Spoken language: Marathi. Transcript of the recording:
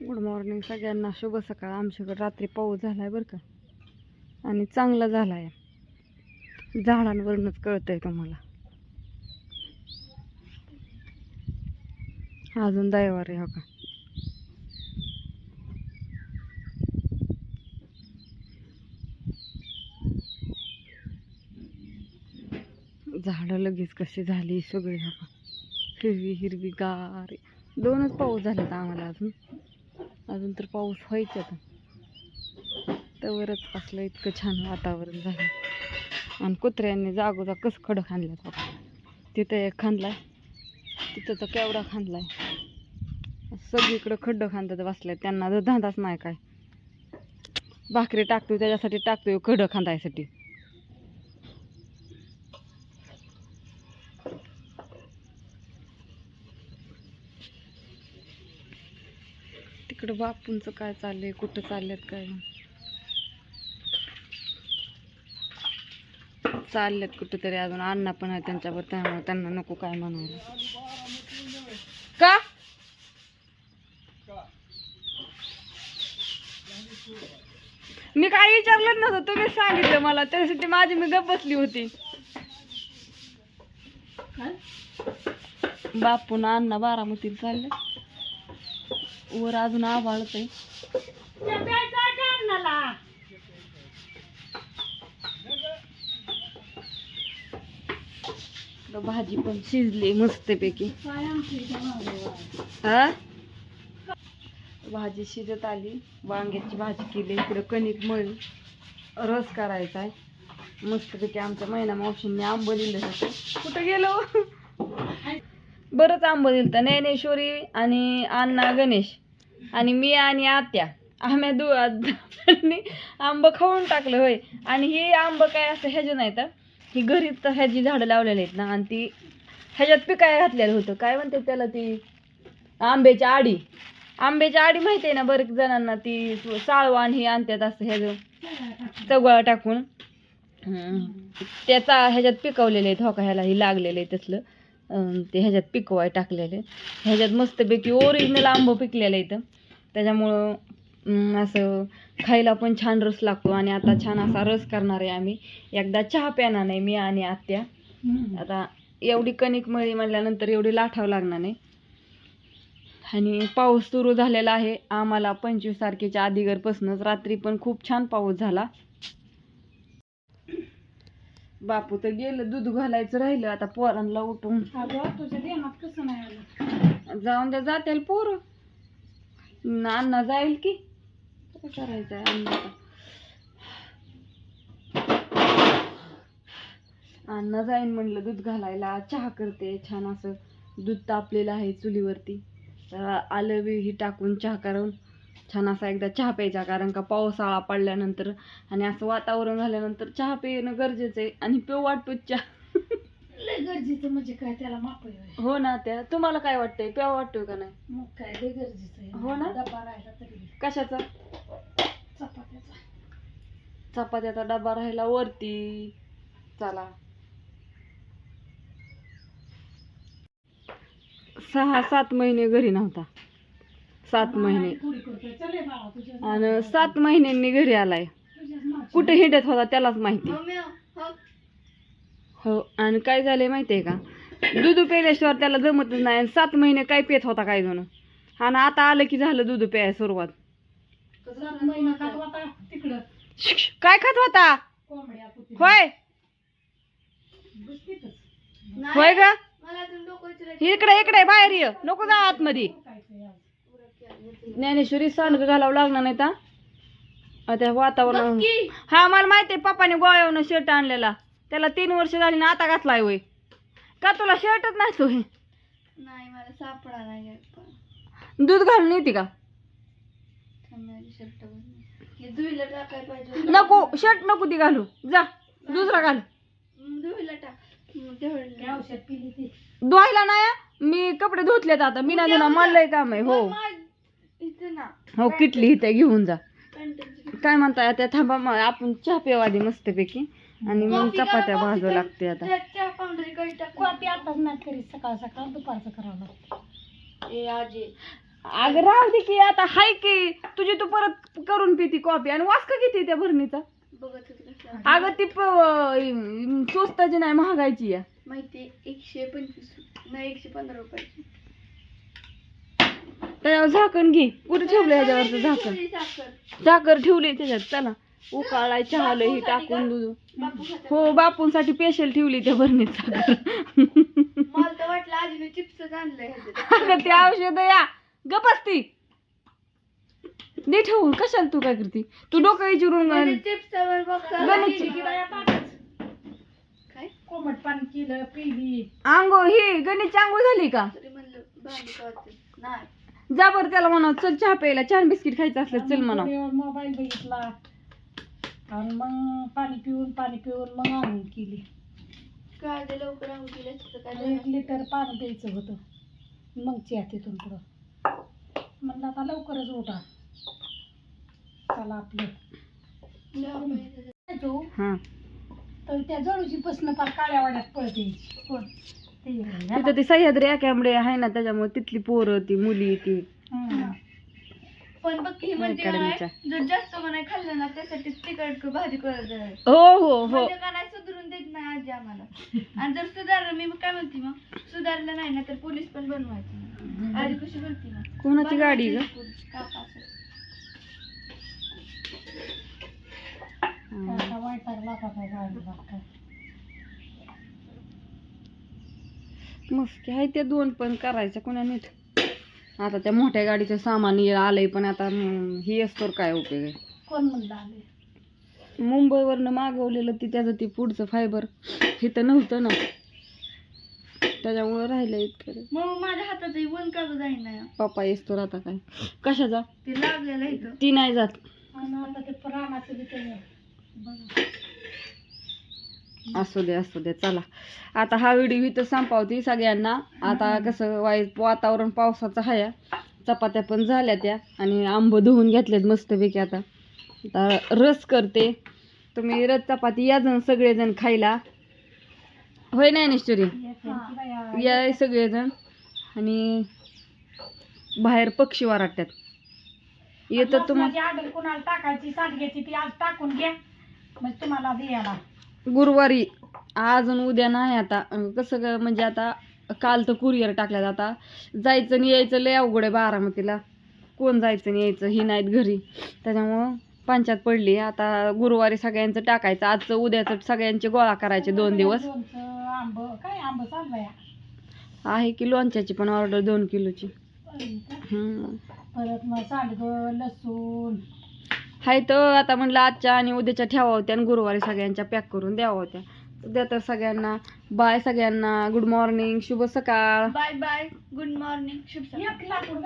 गुड मॉर्निंग सगळ्यांना, शुभ सकाळ. आमच्याकडे रात्री पाऊस झालाय बरं का, आणि चांगला झालाय. झाडांवरूनच कळतंय तुम्हाला. अजून दैवार आहे हो का. झाडं लगेच कशी झाली सगळी हो का, हिरवी हिरवी गार. दोनच पाऊस झालेत आम्हाला, अजून तर पाऊस व्हायचा त्यावरच असलं इतकं छान वातावरण झालं. आणि कुत्र्यांनी जागोजाग कसं खडं खांदल्यात बघा. तिथं एक खांदलाय, तिथं तर केवढा खांदलाय. सगळीकडं खड्डं खांदत बसल्यात. त्यांना जर धांदाच नाही काय. भाकरी टाकतोय त्याच्यासाठी टाकतोय, खडं खांदायसाठी. तिकडं बापूंचं काय चाललंय, कुठं चालल्यात काय चालल्यात कुठं तरी. अजून अण्णा पण आहे त्यांच्यावर, त्यामुळे त्यांना नको काय म्हणायला. का मी काय विचारलं नव्हतं, तुम्ही सांगितलं मला, त्यासाठी माझी मी गप्प बसली होती. बापून अण्णा बारामतीला चालले वर. अजून आभाळच आहे. भाजी पण शिजली मस्तपैकी. हा, भाजी शिजत आली. वांग्याची भाजी केली. इकडे कणिक मळी, रस करायचा आहे मस्तपैकी. आमच्या महिना मावशींनी आंब दिलं होतं. कुठं गेलो बरंच आंब दिलं. ज्ञानेश्वरी आणि अण्णा गणेश आणि मी आणि आत्या, आम्ही आंब खाऊन टाकलं होय. आणि हे आंब काय असं ह्याचे नाही तर, ही घरी तर ह्याची झाडं लावलेली आहेत ना, आणि ती ह्याच्यात पिकाय घातलेलं होतं. काय म्हणते त्याला, ती आंब्याची आडी. आंब्याची आडी माहिती आहे ना बरेच जणांना. ती साळवा आणि हे आणतात असं ह्याचं चगळा टाकून. त्याचा ह्याच्यात पिकवलेले आहेत हो का. ह्याला ही लागलेलं आहे तसलं. ते ह्याच्यात पिकवाय टाकलेले. ह्याच्यात मस्तपैकी ओरिजिनल आंब पिकलेलं आहे. त्याच्यामुळं असं खायला पण छान रस लागतो. आणि आता छान असा रस करणार आहे आम्ही. एकदा चहा प्याना नाही मी आणि आत्या. आता एवढी कणिक मळी म्हणल्यानंतर एवढी लाठावं लागणार नाही. आणि पाऊस सुरू झालेला आहे आम्हाला 25 तारखेच्या आधीगरपासूनच. रात्री पण खूप छान पाऊस झाला. बापू तर गेलं, दूध घालायचं राहिलं. आता पोरांना उठून जाऊन द्या, जातील पोरं. अण्णा जाईल की, काय करायचंय अण्णा जाईन म्हणलं दूध घालायला. चहा करते छान असं. दूध तापलेलं आहे चुलीवरती. आलं ही टाकून चहा करून छान असा एकदा चहा प्यायचा. कारण का पावसाळा पडल्यानंतर आणि असं वातावरण झाल्यानंतर चहा पिणं गरजेचं आहे. आणि पिऊ वाटतो चहा गरजेचं म्हणजे काय, त्याला माप आहे. हो ना. त्या तुम्हाला काय वाटतंय, प्यावा वाटतोय का नाही? मग काय लय गरजेचं आहे. हो ना. डबा राहिला तरी. कशाचा? चपात्याचा डबा राहिला वरती. चला 6-7 महिने घरी नव्हता. 7 महिने. आणि 7 महिन्यांनी घरी आलाय. कुठे हिंडत होता त्यालाच माहिती. हो. आणि काय झालंय माहितीये का, दूध प्यायल्याशिवाय त्याला जमतच नाही. आणि 7 महिने काय पेत होता काय जण. आणि आता आलं की झालं दूध प्यायला सुरुवात. काय खात होता होय? होय ग. इकडे इकडे बाहेर ये, नको जा आतमध्ये. ज्ञानेश्वरी सांडग घालावं लागणार नाही तर आता वातावरण. हा मला माहितीये, पप्पाने गोव्यावरून शर्ट आणलेला. त्याला 3 वर्ष झाली ना, आता घातलाय होय का? तुला शर्टच नाही तो. नाही मला सापडा नाही. दूध घालून येते का? धुईला टाकायला पाहिजे. नको शर्ट नको ती घालू, जा दुसरा घाल. धुईला टाक. धुवायला नाही, मी कपडे धुतलेत आता. मी नाही धुणार, मला लय काम आहे. हो हो, किटली इथे घेऊन जा. काय म्हणताय आता, थांबा मग आपण चहा पिऊ आधी मस्तपैकी. आणि मग चपात्या भाजू लागते आता. कॉफी आताच नाही करीत, सकाळ सकाळ दुपारचं करावं लागतं. ए आजी, अगं राहू दे की आता हाय की तुझी तू परत करून पिती कॉफी आणि वास का किती त्या भरणीचा बघत होती कसं अगं ती स्वस्ताची नाही महागायची या माहिती 125 नाही 115 रुपयाची त्याच्यावर झाकण घे कुठे ठेवलं ह्याच्यावरचं झाकण साखर साखर ठेवली त्याच्यात चला उकाळाय चहाला ही टाकून दूध बापू खातात. हो बापूंसाठी स्पेशल ठेवली त्या भरणीत साखर मला तर वाटलं आजीने चिप्स आणलंय ह्याच्यात. अगं ते औषध या गप असती दे ठेवून कशाला तू काय करते तू डोकं विचारून म्हणजे चिप्सवर बॉक्स गणित- काय कोमट पाणी केलं पिली आंघोळ ही गणितची आंघोळ झाली का तरी म्हणलं भांडी कवायचं नाही जा बरं त्याला म्हणा चल चहा प्यायला छान बिस्किट खायचं असलं चल म्हणा मोबाईल बघितला आणि मग पाणी पिऊन मग आंघोळ केली काय ते लवकर आंघोळ केली असतं काय 1 लिटर पाणी द्यायचं होतं मग चहा तिथून पुढं म्हणलं आता लवकरच उठा चला आपलं झालं. जो हा तर त्या जळूची बसणं फार काळ्या वाड्यात पळते कोण ते तिथं ती सह्याद्री अकॅमडे आहे ना त्याच्यामुळे तिथली पोरं ती मुली ती हं. पण बघ ही म्हणते अकॅडमीच्या. काय जर जास्त का नाही खाल्लं ना त्यासाठी तिखट भाजी करत आहे. हो हो हो म्हणजे का नाही सुधरून देत नाही आजी आम्हाला आणि जर सुधारलं मी काय म्हणते मग सुधारलं नाही ना तर पोलीस पण बनवायची आजी कशी बोलते ना कोणाची गाडी ग आता वैताग लागला काय गाडीला काय. मस्त आहे त्या दोन पण करायच्या कोणा नीट आता त्या मोठ्या गाडीचं सामान आलंय पण आता ही असतो काय उपयोग आहे कोण म्हणलं आले मुंबईवरनं मागवलेलं ती त्याचं ती पुढचं फायबर इथं नव्हतं ना त्याच्यामुळे राहिलं इतकं मग माझ्या हातात वन का जाईन ना पप्पा येतो आता काय कशाचा ते लागलेलं इथं ती नाही जात आणि आता ते प्राणाचं बी ते असू दे चला आता हा व्हिडिओ इथं संपवते सगळ्यांना आता कसं वाईट वातावरण पावसाचं आहे चपात्या पण झाल्या त्या आणि आंब धुवून घेतलेत मस्तपैकी आता रस करते तुम्ही रस चपाती या जण सगळेजण खायला होय नाही निश्चरी या सगळेजण आणि बाहेर पक्षी वराटतात येतं तुम्हाला ऑर्डर कोणाला टाकायची सांडग्याची ती आज टाकून घ्या मग तुम्हाला द्यायला गुरुवारी आज आणि उद्या नाही आता कसं म्हणजे आता काल तर कुरिअर टाकल्यात आता जायचं आणि यायचं लय अवघड आहे बारामतीला कोण जायचं आणि यायचं ही नाहीत घरी त्याच्यामुळं पंचायत पडली आता गुरुवारी सगळ्यांचं टाकायचं आजचं उद्याचं सगळ्यांचे गोळा करायचे 2 दिवस आंब काय आंब चाललाय आहे की लोणच्याची पण ऑर्डर 2 किलोची परत मग सांडगं लसूण हाय तर आता म्हणलं आजच्या आणि उद्याच्या ठेवा होत्या आणि गुरुवारी सगळ्यांच्या पॅक करून द्यावा होत्या उद्या तर सगळ्यांना बाय सगळ्यांना गुड मॉर्निंग शुभ सकाळ बाय बाय गुड मॉर्निंग शुभ सकाळ. एक लाकूड